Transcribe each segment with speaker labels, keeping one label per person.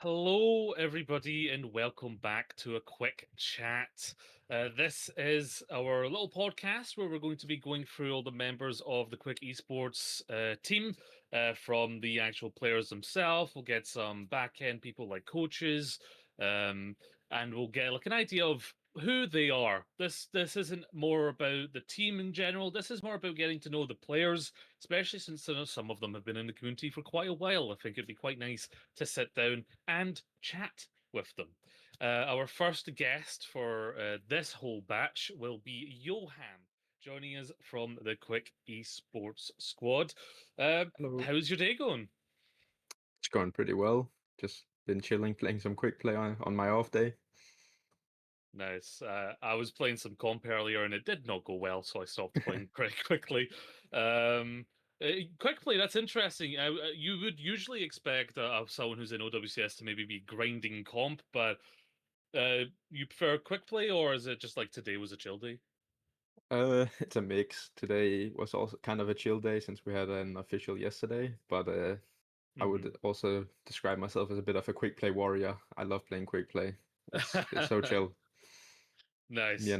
Speaker 1: Hello, everybody, and welcome back to a quick chat. This is our little podcast where we're going to be going through all the members of the Quick Esports team from the actual players themselves. We'll get some back end people like coaches, um, and we'll get like an idea of who they are. This isn't more about the team in general. This is more about getting to know the players, especially since some of them have been in the community for quite a while. I think it'd be quite nice to sit down and chat with them. Our first guest for this whole batch will be Yoham, joining us from the Quick Esports squad.
Speaker 2: Hello.
Speaker 1: How's your day going?
Speaker 2: It's going pretty well. Just been chilling, playing some quick play on my off day.
Speaker 1: Nice. I was playing some comp earlier and it did not go well, so I stopped playing pretty quickly. Um, Quick play, that's interesting. You would usually expect of someone who's in OWCS to maybe be grinding comp, but you prefer quick play, or is it just like today was a chill day?
Speaker 2: It's a mix. Today was also kind of a chill day since we had an official yesterday, but I
Speaker 1: Hmm.
Speaker 2: would also describe myself as a bit of a quick play warrior. I love playing quick play. It's so chill. Me
Speaker 1: Nice.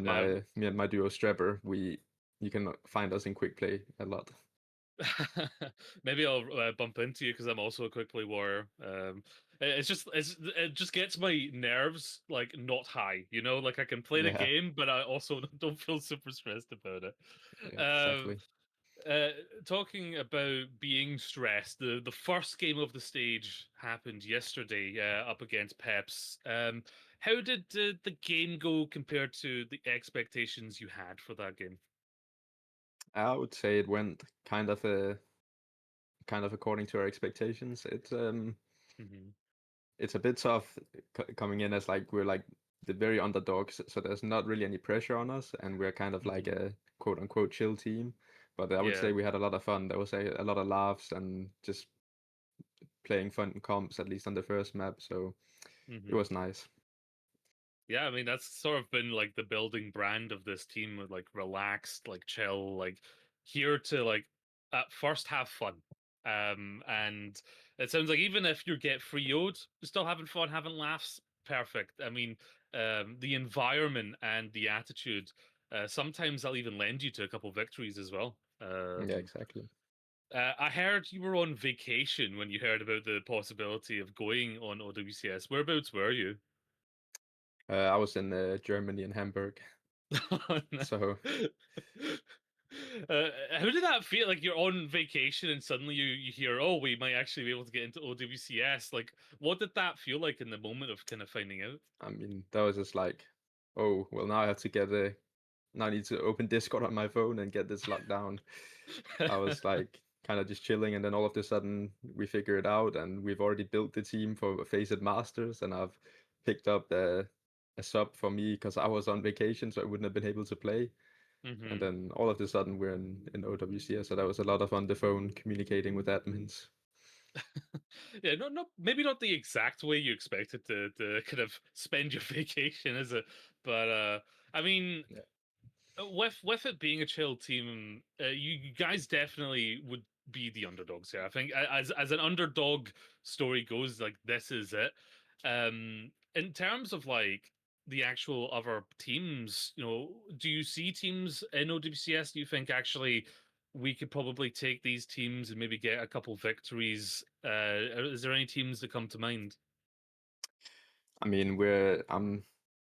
Speaker 2: and my duo Strapper, we you can find us in quick play a lot.
Speaker 1: Maybe I'll bump into you because I'm also a quick play warrior. It just gets my nerves like not high, you know. Like I can play the
Speaker 2: Yeah,
Speaker 1: game, but I also don't feel super stressed about it.
Speaker 2: yeah,
Speaker 1: Um,
Speaker 2: exactly.
Speaker 1: Uh, Talking about being stressed, the first game of the stage happened yesterday up against Peps. How did the game go compared to the expectations you had for that game?
Speaker 2: I would say it went kind of according to our expectations.
Speaker 1: Hmm.
Speaker 2: It's a bit tough coming in as like we're like the very underdogs, so there's not really any pressure on us, and we're kind of like
Speaker 1: Hmm.
Speaker 2: a quote unquote chill team. But I would
Speaker 1: Yeah.
Speaker 2: say we had a lot of fun. There was a lot of laughs and just playing fun comps, at least on the first map. So it
Speaker 1: Hmm.
Speaker 2: was nice.
Speaker 1: Yeah, I mean that's sort of been like the building brand of this team, with like relaxed, like chill, like here to like at first have fun. And it sounds like even if you get free owed, you're still having fun, having laughs, perfect. I mean, the environment and the attitude, sometimes I'll even lend you to a couple victories as well.
Speaker 2: Yeah, exactly.
Speaker 1: I heard you were on vacation when you heard about the possibility of going on OWCS. Whereabouts were you?
Speaker 2: I was in Germany and Hamburg,
Speaker 1: Oh, no.
Speaker 2: so
Speaker 1: How did that feel? Like you're on vacation and suddenly you hear, oh, we might actually be able to get into OWCS. Like, what did that feel like in the moment of kind of finding out?
Speaker 2: I mean that was just like, oh well, now I have to get a now I need to open Discord on my phone and get this locked down. I was like kind of just chilling, and then all of a sudden we figure it out, and we've already built the team for Face It Masters, and I've picked up a sub for me because I was on vacation, so I wouldn't have been able to play. And
Speaker 1: Hmm.
Speaker 2: then all of a sudden we're in OWCS, so that was a lot of on the phone communicating with admins.
Speaker 1: Yeah, maybe not the exact way you expected to kind of spend your vacation, is it? But I mean,
Speaker 2: Yeah.
Speaker 1: with it being a chill team, you guys definitely would be the underdogs here. I think as an underdog story goes, like this is it. In terms of like the actual other teams, do you see teams in OWCS? Do you think actually we could probably take these teams and maybe get a couple victories? Is there any teams that come to mind?
Speaker 2: I mean, I'm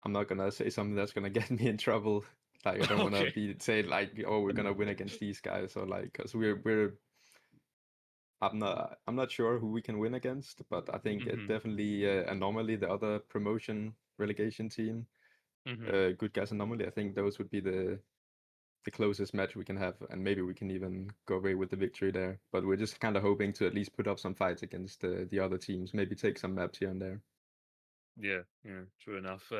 Speaker 2: not gonna say something that's gonna get me in trouble. Like I don't want to
Speaker 1: Okay.
Speaker 2: be say like, oh, we're gonna win against these guys, or like, because we're I'm not sure who we can win against, but I think it
Speaker 1: Hmm.
Speaker 2: definitely Anomaly, the other promotion relegation team,
Speaker 1: Hmm.
Speaker 2: Good Guys Anomaly. I think those would be the closest match we can have, and maybe we can even go away with the victory there. But we're just kind of hoping to at least put up some fights against the other teams, maybe take some maps here and there.
Speaker 1: Yeah, yeah, true enough.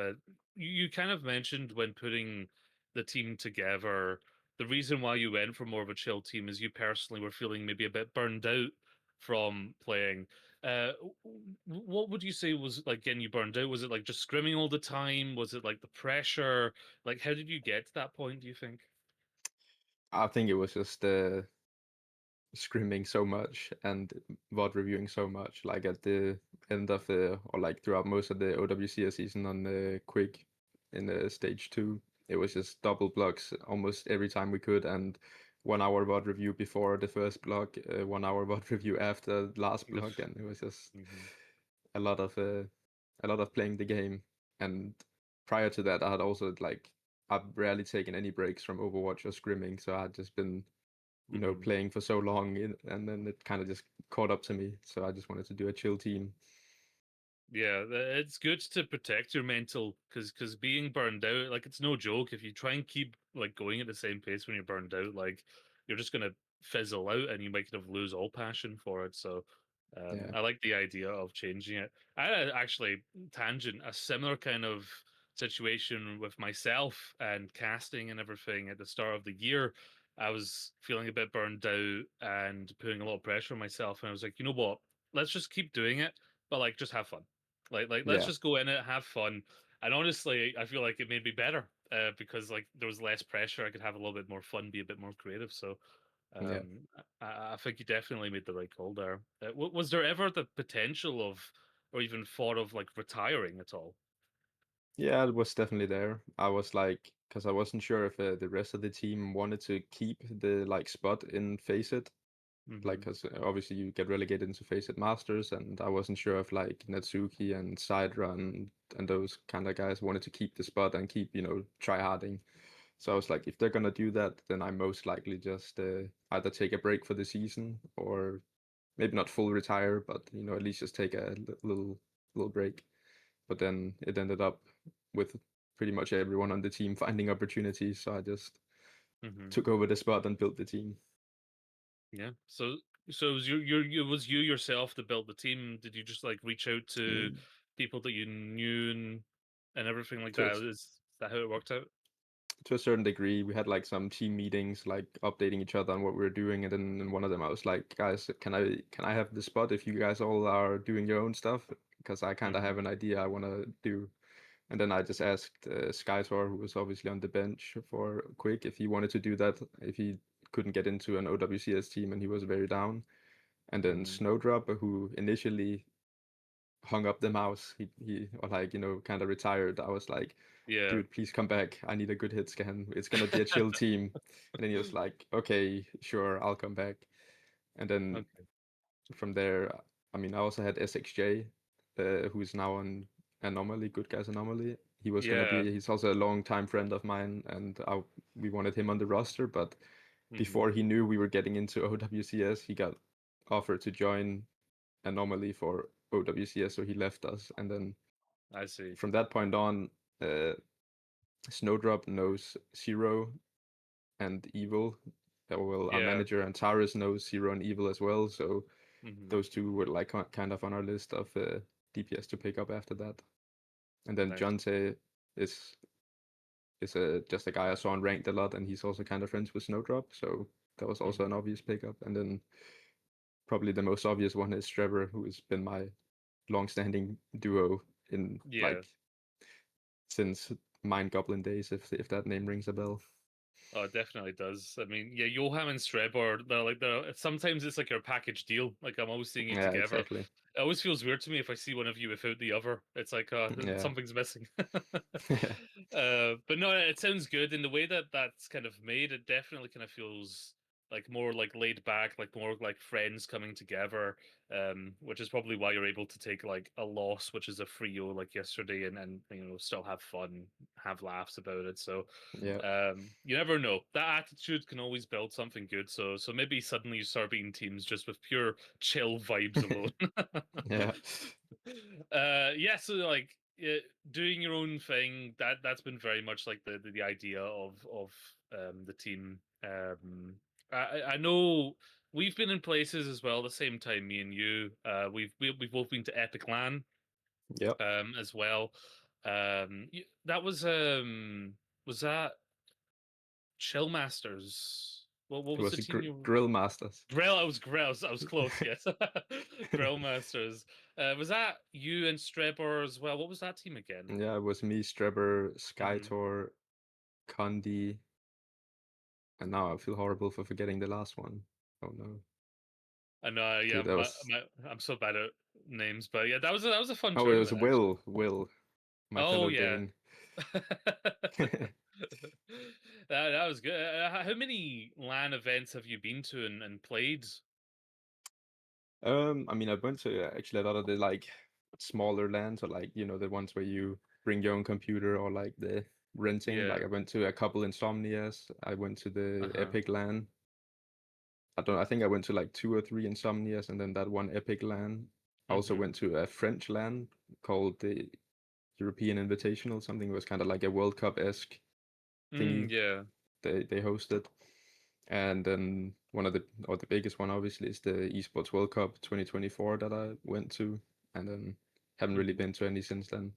Speaker 1: You kind of mentioned when putting the team together, the reason why you went for more of a chill team is you personally were feeling maybe a bit burned out from playing. What would you say was like getting you burned out? Was it like just scrimming all the time? Was it like the pressure? Like, how did you get to that point, do you think?
Speaker 2: I think it was just scrimming so much and VOD reviewing so much. Like at the end of the, or like throughout most of the OWCS season on the Quick in the stage 2, it was just double blocks almost every time we could, and 1 hour VOD review before the first block, 1 hour VOD review after the last block, and it was just
Speaker 1: Mhm.
Speaker 2: a lot of uh, a lot of playing the game. And prior to that, I had also like I've rarely taken any breaks from Overwatch or scrimming, so I had just been
Speaker 1: Mhm.
Speaker 2: playing for so long, and then it kind of just caught up to me. So I just wanted to do a chill team.
Speaker 1: Yeah, it's good to protect your mental because being burned out, like it's no joke. If you try and keep like going at the same pace when you're burned out, like you're just gonna fizzle out and you might kind of lose all passion for it. So
Speaker 2: Yeah,
Speaker 1: I like the idea of changing it. I had actually tangent a similar kind of situation with myself and casting and everything at the start of the year. I was feeling a bit burned out and putting a lot of pressure on myself, and I was like, you know what? Let's just keep doing it, but like just have fun. Like let's
Speaker 2: yeah,
Speaker 1: just go in it, have fun. And honestly, I feel like it made me better because like there was less pressure. I could have a little bit more fun, be a bit more creative. So
Speaker 2: yeah.
Speaker 1: I think you definitely made the right call there. Was there ever the potential of, or even thought of like retiring at all?
Speaker 2: Yeah, it was definitely there. I was like, because I wasn't sure if the rest of the team wanted to keep the like spot in Face It, like
Speaker 1: Hmm.
Speaker 2: because obviously you get relegated into Face It Masters, and I wasn't sure if like Natsuki and Sidra and those kind of guys wanted to keep the spot and keep try harding. So I was like, if they're gonna do that, then I most likely just either take a break for the season, or maybe not full retire, but at least just take a little break. But then it ended up with pretty much everyone on the team finding opportunities, so I just
Speaker 1: Hmm.
Speaker 2: took over the spot and built the team.
Speaker 1: Yeah. So it was it was you yourself that built the team. Did you just like reach out to
Speaker 2: Mm,
Speaker 1: people that you knew and everything like
Speaker 2: To a,
Speaker 1: that? Is that how it worked out?
Speaker 2: to a certain degree, we had like some team meetings, like updating each other on what we were doing, and then in one of them, I was like, "Guys, can I have the spot if you guys all are doing your own stuff? Because I kind of have
Speaker 1: Hmm.
Speaker 2: an idea I want to do." And then I just asked Skytor, who was obviously on the bench for Quick, if he wanted to do that, if he couldn't get into an OWCS team, and he was very down. And then
Speaker 1: Hmm.
Speaker 2: Snowdrop, who initially hung up the mouse, he or like kind of retired. I was like,
Speaker 1: Yeah.
Speaker 2: dude, please come back. I need a good hit scan. It's gonna be a chill team. And then he was like, okay, sure, I'll come back. And then
Speaker 1: Okay.
Speaker 2: from there, I mean, I also had SXJ, who's now on Anomaly, Good Guys Anomaly.
Speaker 1: Yeah.
Speaker 2: He's also a long time friend of mine, and we wanted him on the roster. But
Speaker 1: Hmm.
Speaker 2: before he knew we were getting into OWCS, he got offered to join Anomaly for OWCS, so he left us. And then
Speaker 1: I see.
Speaker 2: from that point on, uh, Snowdrop knows Zero and Evil. Well, our
Speaker 1: Yeah.
Speaker 2: manager Antares knows Zero and Evil as well. So
Speaker 1: Hmm.
Speaker 2: those two were like kind of on our list of DPS to pick up after that. And then
Speaker 1: Nice.
Speaker 2: Jonte is just a guy I saw on ranked a lot, and he's also kind of friends with Snowdrop. So that was also
Speaker 1: Hmm.
Speaker 2: an obvious pickup. And then probably the most obvious one is Trevor, who has been my long-standing duo in
Speaker 1: Yeah.
Speaker 2: like since Mind Goblin days, if that name rings a bell.
Speaker 1: Oh, it definitely does. I mean, yeah, Yoham and Strebor, they're sometimes it's like your package deal. Like I'm always seeing you
Speaker 2: Yeah,
Speaker 1: together.
Speaker 2: exactly.
Speaker 1: It always feels weird to me if I see one of you without the other. It's like
Speaker 2: Yeah.
Speaker 1: something's missing. But no, it sounds good in the way that that's kind of made. It definitely kind of feels like more like laid back, like more like friends coming together. Which is probably why you're able to take like a loss, which is a free O like yesterday, and still have fun, have laughs about it. So
Speaker 2: Yeah.
Speaker 1: you never know. That attitude can always build something good. So maybe suddenly you start beating teams just with pure chill vibes alone.
Speaker 2: Yeah.
Speaker 1: Yeah, so like doing your own thing, that's been very much like the idea of the team. I know we've been in places as well the same time, me and you. We've both been to Epic LAN
Speaker 2: Yep.
Speaker 1: as well. That was that Chill Masters. What
Speaker 2: It
Speaker 1: was the
Speaker 2: was a
Speaker 1: team you?
Speaker 2: Grill Masters.
Speaker 1: Grill. I was close. Yes, Grill Masters. Was that you and Strebor as well? What was that team again?
Speaker 2: Yeah, it was me, Strebber,
Speaker 1: Hmm.
Speaker 2: Skytor, Condi, and now I feel horrible for forgetting the last one. Oh no.
Speaker 1: I know. Yeah,
Speaker 2: Dude, that was
Speaker 1: I'm so bad at names, but yeah, that was a fun
Speaker 2: oh, it was
Speaker 1: tournament actually.
Speaker 2: Will, my
Speaker 1: Oh
Speaker 2: fellow
Speaker 1: yeah.
Speaker 2: Dane.
Speaker 1: That was good. How many LAN events have you been to and played?
Speaker 2: I mean, I went to actually a lot of the like smaller lands, or like the ones where you bring your own computer, or like the renting. Like
Speaker 1: Yeah.
Speaker 2: I went to a couple Insomnias. I went to the
Speaker 1: Uh-huh.
Speaker 2: Epic LAN. I think I went to like two or three Insomnias, and then that one Epic LAN. I also
Speaker 1: Mm-hmm.
Speaker 2: went to a French LAN called the European Invitational. Something. It was kind of like a World Cup-esque thingy
Speaker 1: Yeah.
Speaker 2: they hosted. And then the biggest one obviously is the Esports World Cup 2024 that I went to, and then haven't really
Speaker 1: Mm-hmm.
Speaker 2: been to any since then.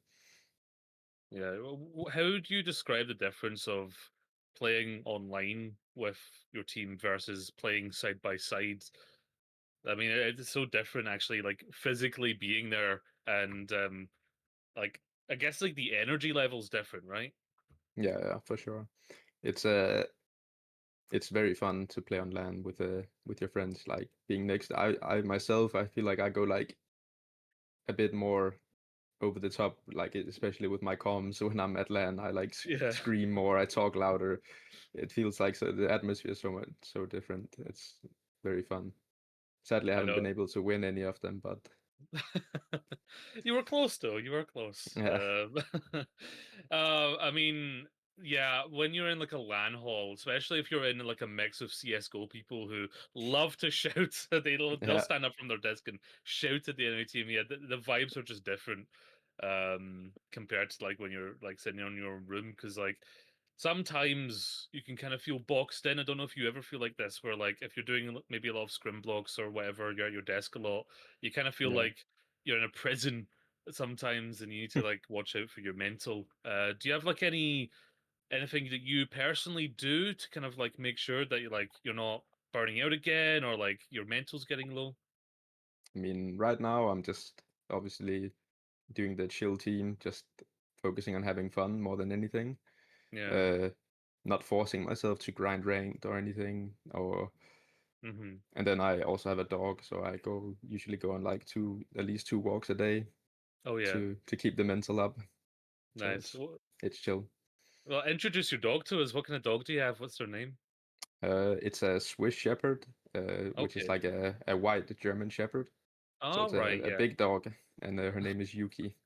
Speaker 1: Yeah. How do you describe the difference of playing online with your team versus playing side by side? I mean, it's so different actually, like physically being there and like I guess like the energy level's different, right?
Speaker 2: Yeah, yeah, for sure. It's it's very fun to play on LAN with your friends. Like being next, I myself, I feel like I go like a bit more over the top, like especially with my comms. When I'm at LAN, I like
Speaker 1: Yeah,
Speaker 2: scream more, I talk louder. It feels like the atmosphere is so different. It's very fun. Sadly, I
Speaker 1: I
Speaker 2: haven't
Speaker 1: know.
Speaker 2: been able to win any of them, but
Speaker 1: You were close though. You were close.
Speaker 2: yeah,
Speaker 1: I mean, yeah, when you're in like a LAN hall, especially if you're in like a mix of CS:GO people who love to shout, they'll
Speaker 2: yeah,
Speaker 1: stand up from their desk and shout at the enemy team. Yeah, the vibes are just different compared to like when you're like sitting in your own room because like sometimes you can kind of feel boxed in. I don't know if you ever feel like this, where like if you're doing maybe a lot of scrim blocks or whatever, you're at your desk a lot, you kind of feel
Speaker 2: yeah.
Speaker 1: like you're in a prison sometimes, and you need to like watch out for your mental. Do you have like anything that you personally do to kind of like make sure that you're not burning out again or like your mental's getting low?
Speaker 2: I mean, right now I'm just obviously doing the chill team, just focusing on having fun more than anything.
Speaker 1: Yeah.
Speaker 2: Uh, Not forcing myself to grind ranked or anything. Or
Speaker 1: Mm-hmm.
Speaker 2: and then I also have a dog, so I usually go on like at least two walks a day
Speaker 1: Oh yeah.
Speaker 2: to keep the mental up. So
Speaker 1: Nice.
Speaker 2: it's chill.
Speaker 1: Well, introduce your dog to us. What kind of dog do you have? What's their name?
Speaker 2: It's a Swiss Shepherd, which is
Speaker 1: Okay.
Speaker 2: like a white German Shepherd. So
Speaker 1: All
Speaker 2: it's
Speaker 1: right.
Speaker 2: a
Speaker 1: Yeah.
Speaker 2: big dog, and her name is Yuki.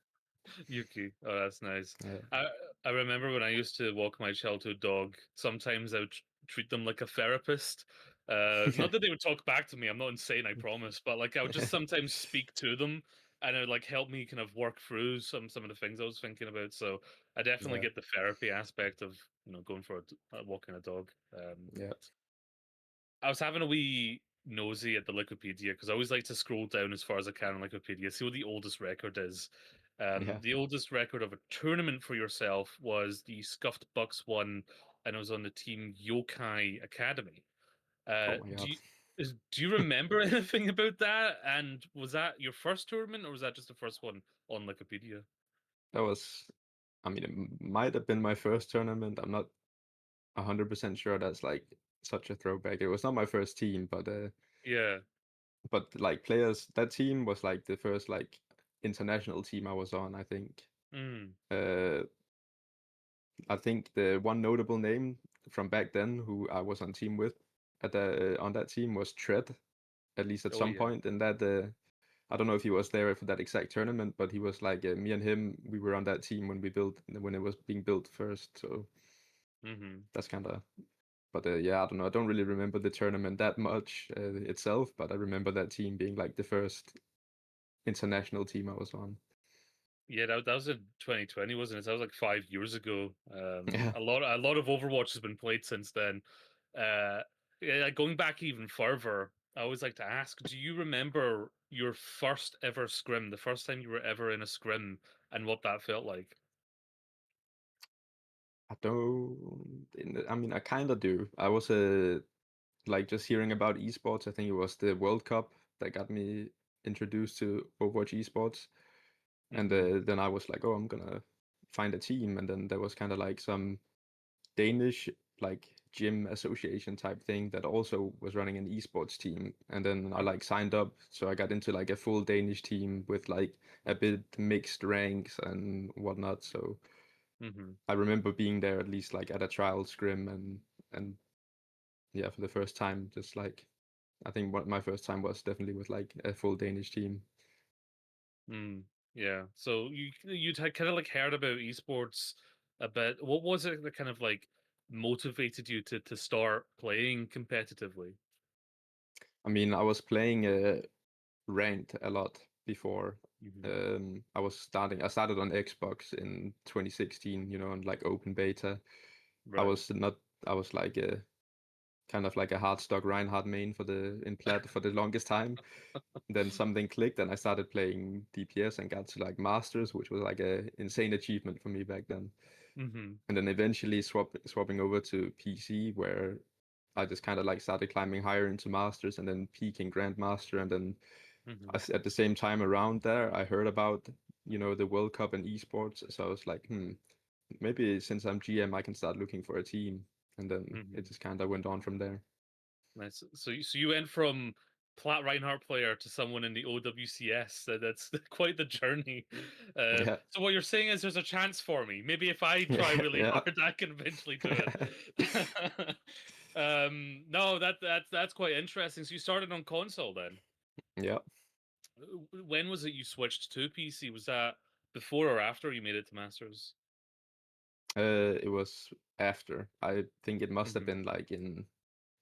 Speaker 1: Yuki. Oh, that's nice.
Speaker 2: Uh,
Speaker 1: I remember when I used to walk my childhood dog, sometimes I would treat them like a therapist. Not that they would talk back to me, I'm not insane, I promise, but like I would just sometimes speak to them and it would like help me kind of work through some of the things I was thinking about. So I definitely
Speaker 2: yeah,
Speaker 1: get the therapy aspect of, going for walking a dog.
Speaker 2: yeah,
Speaker 1: I was having a wee nosy at the Wikipedia because I always like to scroll down as far as I can on Wikipedia, see what the oldest record is.
Speaker 2: yeah.
Speaker 1: The oldest record of a tournament for yourself was the Scuffed Bucks one, and it was on the Team Yokai Academy.
Speaker 2: Oh my
Speaker 1: Do
Speaker 2: god.
Speaker 1: do you remember anything about that? And was that your first tournament, or was that just the first one on Wikipedia?
Speaker 2: That was, I mean, it might have been my first tournament. I'm not 100% sure that's like such a throwback. It was not my first team,
Speaker 1: Yeah.
Speaker 2: but like players, that team was like the first like international team I was on, I think.
Speaker 1: Mm.
Speaker 2: Uh, I think the one notable name from back then who I was on team with on that team was Tread, at least at
Speaker 1: Oh
Speaker 2: some
Speaker 1: yeah.
Speaker 2: point in that. I don't know if he was there for that exact tournament, but he was like me and him. We were on that team when it was being built first. So
Speaker 1: Mm-hmm.
Speaker 2: that's kind of. But yeah, I don't know. I don't really remember the tournament that much itself, but I remember that team being like the first international team I was on.
Speaker 1: Yeah, that was in 2020, wasn't it? That was like 5 years ago.
Speaker 2: Yeah.
Speaker 1: A lot of Overwatch has been played since then. Uh, yeah, like, going back even further, I always like to ask: do you remember your first ever scrim, the first time you were ever in a scrim, and what that felt like?
Speaker 2: I don't. I mean, I kind of do. I was like just hearing about esports. I think it was the World Cup that got me introduced to Overwatch esports, and
Speaker 1: Hmm.
Speaker 2: then I was like, oh, I'm gonna find a team, and then there was kind of like some Danish like gym association type thing that also was running an esports team, and then I
Speaker 1: Mhm.
Speaker 2: like signed up, so I got into like a full Danish team with like a bit mixed ranks and whatnot. So
Speaker 1: Mhm.
Speaker 2: I remember being there at least like at a trial scrim, and yeah, for the first time, just like I think what my first time was definitely with like a full Danish team.
Speaker 1: Mm. Yeah. So you'd had kind of like heard about esports a bit. What was it that kind of like motivated you to start playing competitively?
Speaker 2: I mean, I was playing ranked a lot before.
Speaker 1: Mhm.
Speaker 2: I started on Xbox in 2016, on like open beta. I
Speaker 1: Right.
Speaker 2: was not, I was like a kind of like a hard stock Reinhardt main in plat for the longest time. Then something clicked and I started playing DPS and got to like masters, which was like a insane achievement for me back then.
Speaker 1: Mhm.
Speaker 2: And then eventually swapping over to PC, where I just kind of like started climbing higher into masters and then peaking grandmaster. And then
Speaker 1: Mhm.
Speaker 2: at the same time around there, I heard about the World Cup and esports. So I was like, maybe since I'm GM, I can start looking for a team. And then it
Speaker 1: Mhm.
Speaker 2: just kind of went on from there.
Speaker 1: Nice. So you went from Plat Reinhardt player to someone in the OWCS. That's quite the journey.
Speaker 2: Yeah,
Speaker 1: So what you're saying is there's a chance for me. Maybe if I try
Speaker 2: yeah,
Speaker 1: really
Speaker 2: yeah,
Speaker 1: hard, I can eventually do it. No, that's quite interesting. So you started on console then.
Speaker 2: yeah.
Speaker 1: When was it you switched to PC? Was that before or after you made it to Masters?
Speaker 2: It was after. I think it must have
Speaker 1: Hmm.
Speaker 2: been like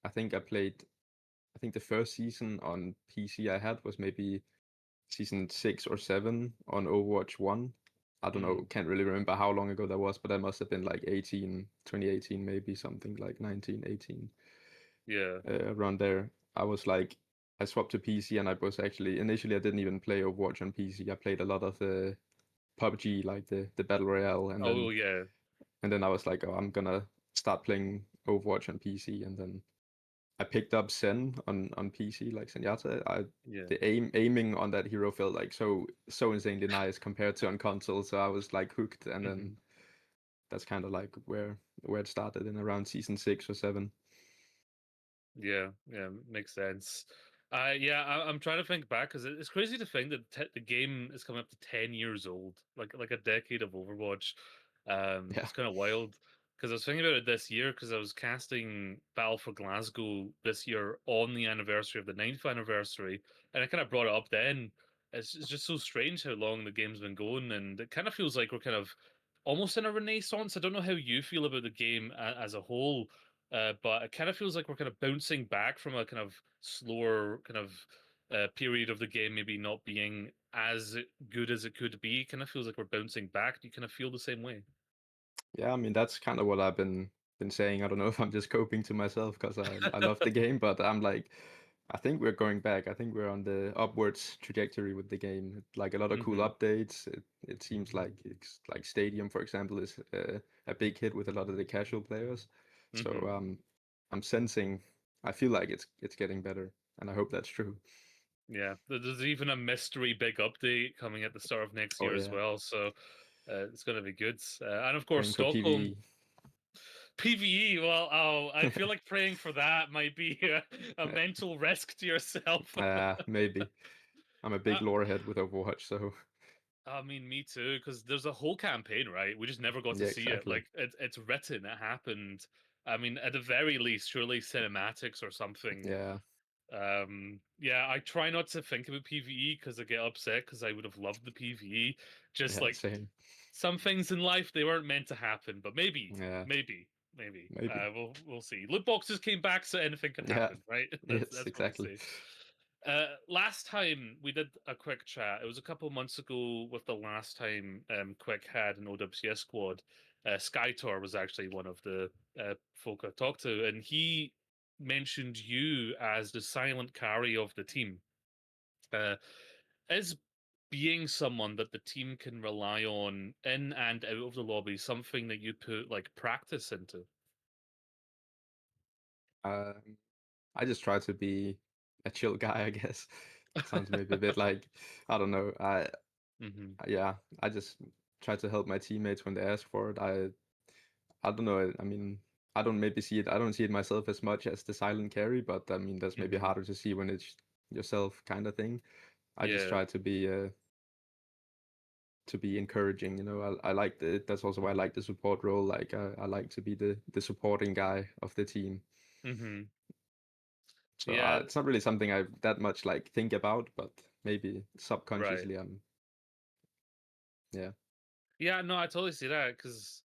Speaker 2: I think I think the first season on PC I had was maybe season 6 or 7 on Overwatch 1. I don't know,
Speaker 1: Hmm.
Speaker 2: can't really remember how long ago that was, but that must have been like 2018 maybe, something like 1918,
Speaker 1: Yeah.
Speaker 2: around there. I was like, I swapped to PC and I was actually, initially I didn't even play Overwatch on PC. I played a lot of PUBG, like the Battle Royale,
Speaker 1: Oh yeah.
Speaker 2: and then I was like, oh, I'm gonna start playing Overwatch on PC, and then I picked up Zen on PC, like Zenyatta.
Speaker 1: Yeah.
Speaker 2: The aiming on that hero felt like so insanely nice compared to on console, so I was like hooked, and then
Speaker 1: Hmm.
Speaker 2: that's kind of like where it started in around season 6 or 7.
Speaker 1: Yeah, yeah, makes sense. Yeah, I'm trying to think back because it's crazy to think that the game is coming up to 10 years old, like a decade of Overwatch.
Speaker 2: Yeah,
Speaker 1: It's kind of wild because I was thinking about it this year because I was casting Battle for Glasgow this year on the anniversary of the ninth anniversary, and I kind of brought it up then. It's just so strange how long the game's been going, and it kind of feels like we're kind of almost in a renaissance. I don't know how you feel about the game as a whole, but it kind of feels like we're kind of bouncing back from a kind of slower kind of period of the game, maybe not being as good as it could be. Kind of feels like we're bouncing back. Do you kind of feel the same way?
Speaker 2: yeah. I mean, that's kind of what I've been saying. I don't know if I'm just coping to myself because I love the game, but I'm like, I think we're going back. I think we're on the upwards trajectory with the game. Like a lot of cool
Speaker 1: Hmm.
Speaker 2: updates. It seems like like Stadium, for example, is a big hit with a lot of the casual players. So
Speaker 1: Hmm.
Speaker 2: I'm sensing. I feel like it's getting better, and I hope that's true.
Speaker 1: Yeah, there's even a mystery big update coming at the start of next
Speaker 2: Oh
Speaker 1: year as
Speaker 2: yeah,
Speaker 1: well. So it's going to be good. And of course,
Speaker 2: praying for
Speaker 1: Stockholm
Speaker 2: PvE.
Speaker 1: PVE. Well, oh, I feel like praying for that might be a mental risk to yourself.
Speaker 2: Maybe. I'm a big
Speaker 1: uh,
Speaker 2: lore head with Overwatch, so
Speaker 1: I mean, me too, because there's a whole campaign, right? We just never got to
Speaker 2: yeah,
Speaker 1: see it.
Speaker 2: exactly.
Speaker 1: Like it's written, it happened. I mean, at the very least, surely cinematics or something.
Speaker 2: Yeah,
Speaker 1: Yeah, I try not to think about PvE because I get upset because I would have loved the PvE. Just
Speaker 2: yeah,
Speaker 1: like
Speaker 2: same.
Speaker 1: some things in life, they weren't meant to happen, but maybe,
Speaker 2: Yeah,
Speaker 1: maybe, maybe.
Speaker 2: maybe.
Speaker 1: We'll see. Loot boxes came back, so anything can
Speaker 2: Yeah,
Speaker 1: happen, right?
Speaker 2: yes,
Speaker 1: That's what we'll
Speaker 2: exactly.
Speaker 1: see. Last time we did a quick chat, it was a couple months ago with the last time Quick had an OWCS squad. Skytor was actually one of the folk I talked to, and he mentioned you as the silent carry of the team. Uh, is being someone that the team can rely on in and out of the lobby something that you put like practice into?
Speaker 2: Um, I just try to be a chill guy, I guess. Sounds maybe a bit like, I don't know.
Speaker 1: Hmm.
Speaker 2: Yeah, I just try to help my teammates when they ask for it. I don't know. I mean, I don't maybe see it. I don't see it myself as much as the silent carry, but I mean that's maybe
Speaker 1: Hmm.
Speaker 2: harder to see when it's yourself kind of thing. I just
Speaker 1: Yeah.
Speaker 2: try to be encouraging. You know, I like the that's also why I like the support role. Like I like to be the supporting guy of the team.
Speaker 1: Hmm.
Speaker 2: So
Speaker 1: Yeah.
Speaker 2: it's not really something I that much like think about, but maybe
Speaker 1: Right.
Speaker 2: subconsciously I'm yeah
Speaker 1: Yeah. No, I totally see that because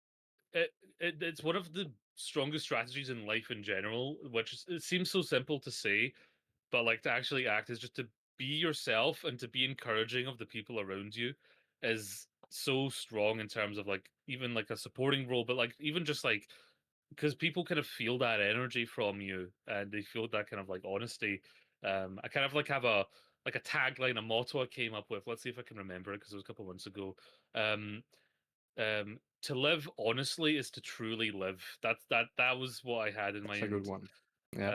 Speaker 1: it, it's one of the strongest strategies in life in general, which it seems so simple to say, but like to actually act is just to be yourself and to be encouraging of the people around you is so strong in terms of like even like a supporting role, but like even just like because people kind of feel that energy from you and they feel that kind of like honesty. I kind of like have a like a tagline, a motto I came up with. Let's see if I can remember it because it was a couple months ago. Um, to live honestly is to truly live. That was what I had in
Speaker 2: that's a good
Speaker 1: mind.
Speaker 2: one. Yeah,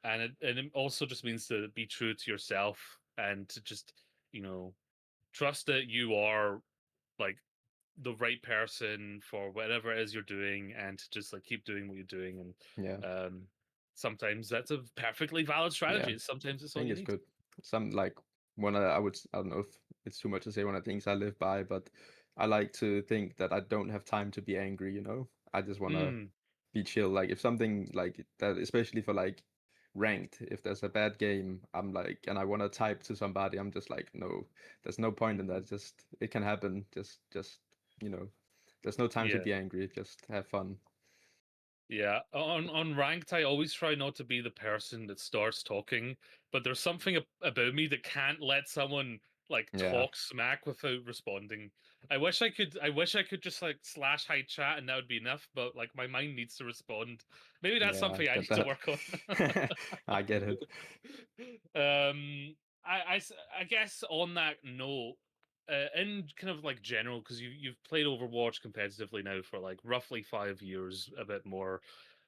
Speaker 1: And it also just means to be true to yourself and to just you know trust that you are like the right person for whatever it is you're doing and to just like keep doing what you're doing
Speaker 2: yeah,
Speaker 1: and sometimes that's a perfectly valid
Speaker 2: yeah.
Speaker 1: strategy. Sometimes it's
Speaker 2: I
Speaker 1: all
Speaker 2: think
Speaker 1: you
Speaker 2: it's
Speaker 1: need.
Speaker 2: good. Some like one of I would I don't know if it's too much to say one of the things I live by, but I like to think that I don't have time to be angry. You know, I just want to
Speaker 1: Mm,
Speaker 2: be chill. Like if something like that, especially for like ranked, if there's a bad game, I'm like, and I want to type to somebody, I'm just like, no, there's no point in
Speaker 1: mhm.
Speaker 2: that. Just it can happen. Just you know, there's no time to
Speaker 1: Yeah.
Speaker 2: be angry. Just have fun.
Speaker 1: Yeah, on ranked, I always try not to be the person that starts talking, but there's something about me that can't let someone like
Speaker 2: Yeah,
Speaker 1: talk smack without responding. I wish I could just like slash hide chat and that would be enough, but like my mind needs to respond. Maybe that's
Speaker 2: yeah, I
Speaker 1: something I
Speaker 2: get
Speaker 1: need to
Speaker 2: that.
Speaker 1: work on.
Speaker 2: I get it.
Speaker 1: I guess on that note, in kind of like general, because you've played Overwatch competitively now for like roughly 5 years, a bit more.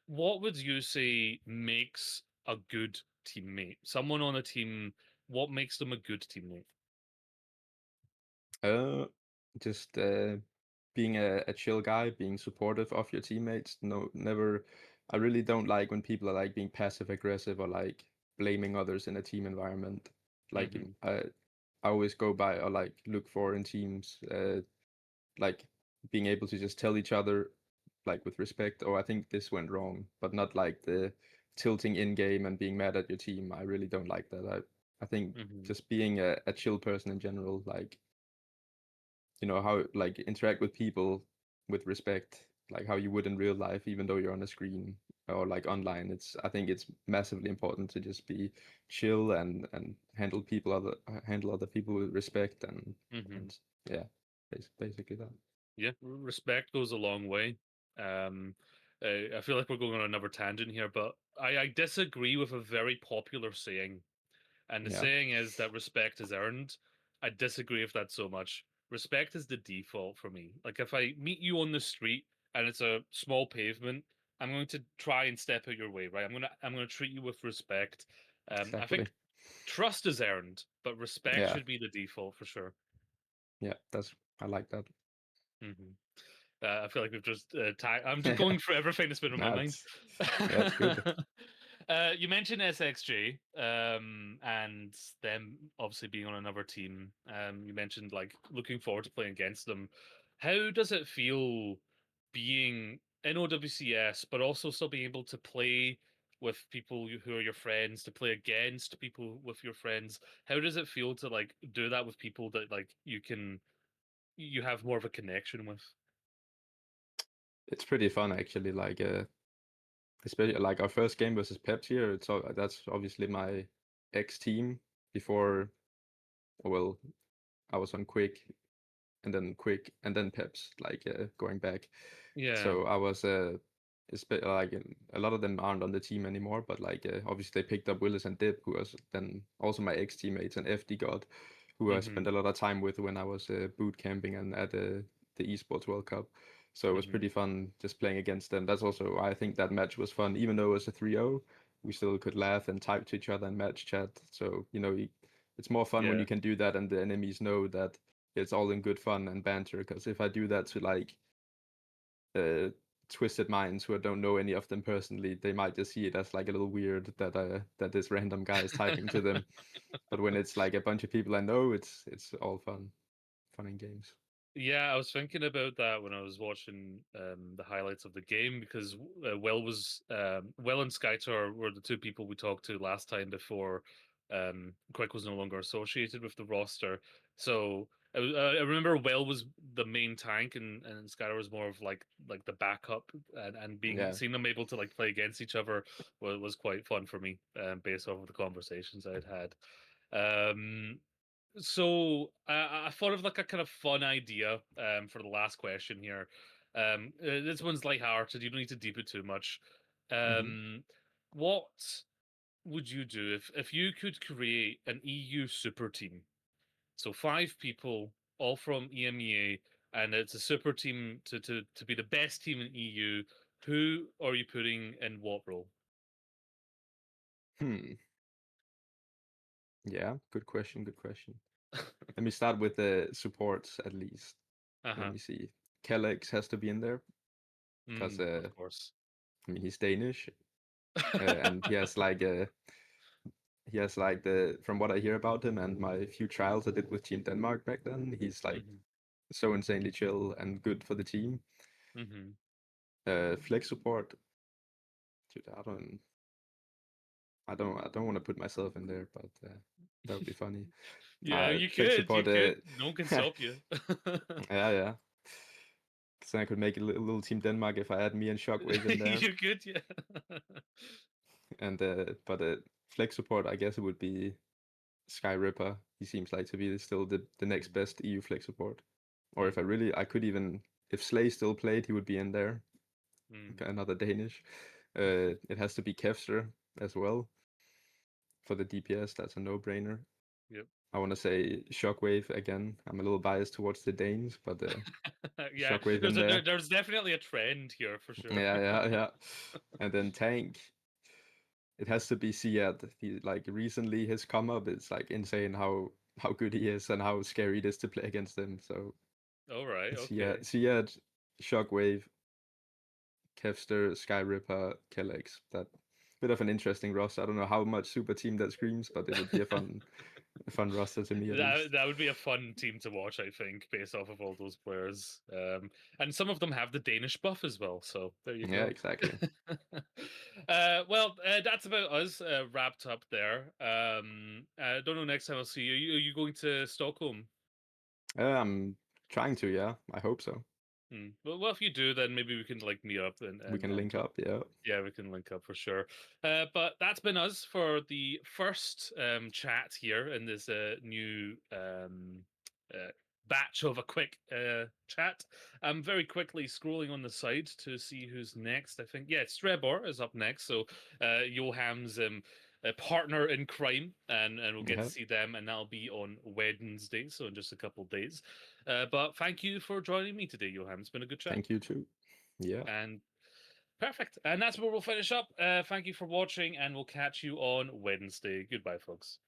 Speaker 1: What would you say makes a good teammate? Someone on a team, what makes them a good teammate?
Speaker 2: Uh, just being a chill guy, being supportive of your teammates. No, never. I really don't like when people are like being passive aggressive or like blaming others in a team environment. Like
Speaker 1: Hmm.
Speaker 2: I always go by or like look for in teams, like being able to just tell each other, like with respect, oh, I think this went wrong, but not like the tilting in game and being mad at your team. I really don't like that. I think
Speaker 1: Hmm.
Speaker 2: just being a chill person in general, like how like interact with people with respect, like how you would in real life, even though you're on a screen or like online. I think it's massively important to just be chill and handle other people with respect
Speaker 1: Hmm.
Speaker 2: and yeah, basically that.
Speaker 1: Yeah, respect goes a long way. Um, I feel like we're going on another tangent here, but I disagree with a very popular saying. And the
Speaker 2: Yeah,
Speaker 1: saying is that respect is earned. I disagree with that so much. Respect is the default for me. Like if I meet you on the street and it's a small pavement, I'm going to try and step out your way, right? I'm gonna treat you with respect. I
Speaker 2: exactly.
Speaker 1: think trust is earned, but respect
Speaker 2: Yeah,
Speaker 1: should be the default for sure.
Speaker 2: yeah, that's I like that.
Speaker 1: Hmm. I feel like we've just I'm just
Speaker 2: Yeah,
Speaker 1: going through everything that's been on my
Speaker 2: no,
Speaker 1: mind.
Speaker 2: it's yeah, it's good.
Speaker 1: You mentioned SXG, and them obviously being on another team. You mentioned like looking forward to playing against them. How does it feel being in OWCS, but also still being able to play with people who are your friends, to play against people with your friends? How does it feel to like do that with people that like you have more of a connection with?
Speaker 2: It's pretty fun actually. Like especially like our first game versus Peps here. That's obviously my ex team before. Well, I was on Quick Quick and then Peps, like going back.
Speaker 1: Yeah.
Speaker 2: So I was like a lot of them aren't on the team anymore, but like obviously they picked up Willis and Dip, who was then also my ex teammates, and FD God, who I spent
Speaker 1: Mhm.
Speaker 2: a lot of time with when I was boot camping and at the Esports World Cup. So it was
Speaker 1: Mhm.
Speaker 2: pretty fun just playing against them. That's also why I think that match was fun, even though it was a 3-0, we still could laugh and type to each other and match chat. So it's more fun when you
Speaker 1: Yeah.
Speaker 2: can do that and the enemies know that it's all in good fun and banter. Because if I do that to like uh twisted minds who don't know any of them personally, they might just see it as like a little weird that this random guy is typing to them. But when it's like a bunch of people I know, it's all fun and games.
Speaker 1: Yeah, I was thinking about that when I was watching the highlights of the game because Will and Skytor were the two people we talked to last time before Quick was no longer associated with the roster. So I remember Will was the main tank and Skytor was more of like the backup and being
Speaker 2: Yeah.
Speaker 1: seeing them able to like play against each other was quite fun for me based off of the conversations I had had. Um, so I thought of like a kind of fun idea for the last question here. This one's lighthearted. You don't need to deep it too much.
Speaker 2: Hmm.
Speaker 1: Um, what would you do if you could create an EU super team? So five people, all from EMEA, and it's a super team to be the best team in EU. Who are you putting in what role?
Speaker 2: Hmm. Yeah. Good question. Good question. Let me start with the supports at least. Let
Speaker 1: Uh-huh.
Speaker 2: me see. Kellex has to be in there because
Speaker 1: Of course.
Speaker 2: I mean he's Danish, and he has like the from what I hear about him and my few trials I did with Team Denmark back then, he's like
Speaker 1: Hmm.
Speaker 2: so insanely chill and good for the team.
Speaker 1: Hmm.
Speaker 2: Flex support, dude, I don't want to put myself in there, but that would be funny.
Speaker 1: Yeah, you
Speaker 2: Flex
Speaker 1: could. You
Speaker 2: support,
Speaker 1: could. No one can
Speaker 2: yeah,
Speaker 1: stop you.
Speaker 2: yeah. Because then I could make a little Team Denmark if I had me and Shockwave in there.
Speaker 1: You could, yeah.
Speaker 2: And but flex support, I guess it would be Sky Ripper. He seems like to be still the next
Speaker 1: Mm,
Speaker 2: best EU flex support. Or if
Speaker 1: mhm,
Speaker 2: I could even, if Slay still played, he would be in there.
Speaker 1: mm,
Speaker 2: Okay, another Danish. It has to be Kevster as well for the DPS. That's a no-brainer.
Speaker 1: yep.
Speaker 2: I want to say Shockwave again. I'm a little biased towards the Danes, but
Speaker 1: Yeah,
Speaker 2: Shockwave in there.
Speaker 1: there's definitely a trend here for sure.
Speaker 2: Yeah. And then Tank, it has to be Siad. He like recently his come up is like insane how good he is and how scary it is to play against him. So
Speaker 1: All right,
Speaker 2: Siad,
Speaker 1: okay.
Speaker 2: Siad, Shockwave, Kevster, Sky Ripper, Kellex. That bit of an interesting roster. I don't know how much super team that screams, but it would be a fun roster to me at
Speaker 1: That
Speaker 2: least.
Speaker 1: that would be a fun team to watch, I think, based off of all those players. And some of them have the Danish buff as well, so there you
Speaker 2: Yeah,
Speaker 1: go.
Speaker 2: exactly.
Speaker 1: That's about us wrapped up there. I don't know next time I'll see you. Are you going to Stockholm?
Speaker 2: I'm trying to, yeah. I hope so.
Speaker 1: Well, if you do, then maybe we can like meet up and
Speaker 2: We
Speaker 1: and
Speaker 2: can
Speaker 1: and
Speaker 2: link
Speaker 1: talk.
Speaker 2: up, yeah.
Speaker 1: Yeah, we can link up for sure. But that's been us for the first chat here in this new uh, batch of a quick chat. I'm very quickly scrolling on the side to see who's next. I think yeah, Strebor is up next. So Yoham's partner in crime, and we'll get to
Speaker 2: Yeah.
Speaker 1: see them, and that'll be on Wednesday, so in just a couple of days. But thank you for joining me today, Yoham. It's been a good chat.
Speaker 2: Thank you too. Yeah.
Speaker 1: And perfect. And that's where we'll finish up. Thank you for watching, and we'll catch you on Wednesday. Goodbye, folks.